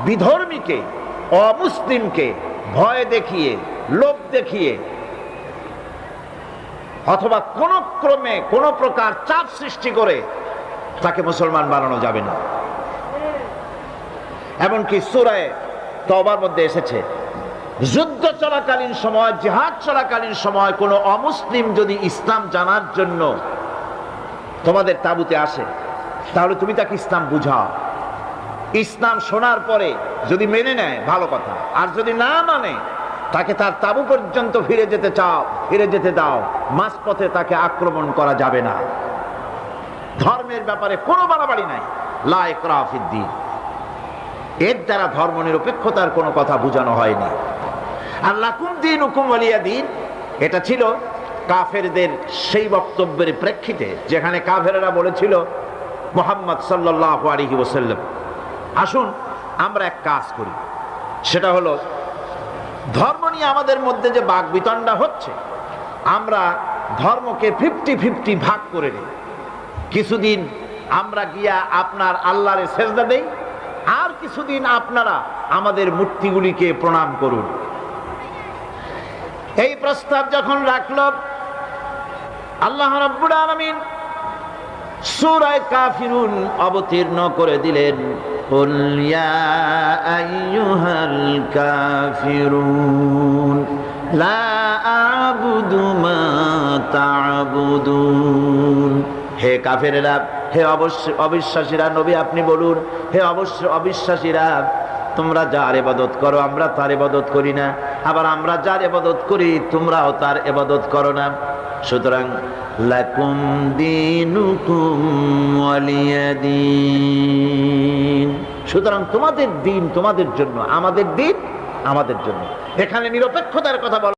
বিধর্মীকে, অমুসলিমকে ভয় দেখিয়ে, লোভ দেখিয়ে অথবা কোন ক্রমে কোন প্রকার চাপ সৃষ্টি করে তাকে মুসলমান বানানো যাবে না। এমনকি সূরা তওবার মধ্যে এসেছে, যুদ্ধ চলাকালীন সময়, জিহাদ চলাকালীন সময় কোন অমুসলিম যদি ইসলাম জানার জন্য তোমাদের তাঁবুতে আসে, তাহলে তুমি তাকে ইসলাম বুঝাও। ইসলাম শোনার পরে যদি মেনে নেয় ভালো কথা, আর যদি না মানে তাকে তার তাঁবু পর্যন্ত ফিরে যেতে দাও। মাঝপথে তাকে আক্রমণ করা যাবে না। ধর্মের ব্যাপারে কোনো বাড়াবাড়ি নাই, লা ইকরাহা ফিদ্দীন। এর দ্বারা ধর্ম নিরপেক্ষতার কোনো কথা বোঝানো হয়নি। আর লাকুম দীনুকুম ওয়ালিয়া দীন, এটা ছিল কাফেরদের সেই বক্তব্যের প্রেক্ষিতে যেখানে কাফেরেরা বলেছিল মুহাম্মদ সাল্লাল্লাহু আলাইহি ওয়াসাল্লাম, আসুন আমরা এক কাজ করি, সেটা হলো ধর্ম নিয়ে আমাদের মধ্যে যে বাকবিতণ্ডা হচ্ছে, আমরা ধর্মকে 50-50 ভাগ করে নিই। কিছুদিন আমরা গিয়া আপনার আল্লাহরে সেজদা দেই, আর কিছুদিন আপনারা আমাদের মূর্তিগুলিকে প্রণাম করুন। এই প্রস্তাব যখন রাখল, আল্লাহ রাব্বুল আলামিন সূরা কাফিরুন অবতীর্ণ করে দিলেন, কুল ইয়া আইয়ুহাল কাফিরুন লা আ'বুদু মা তা'বুদুন। হে কাফেরেরা, হে অবিশ্বাসীরা, নবী আপনি বলুন, হে অবিশ্বাসীরা, তোমরা যার ইবাদত করো আমরা তার ইবাদত করি না, আবার আমরা যার ইবাদত করি তোমরাও তার ইবাদত করো না। সুতরাং লাকুম দীনুকুম ওয়ালিয়া দীন, সুতরাং তোমাদের দিন তোমাদের জন্য, আমাদের দিন আমাদের জন্য। এখানে নিরপেক্ষতার কথা বলা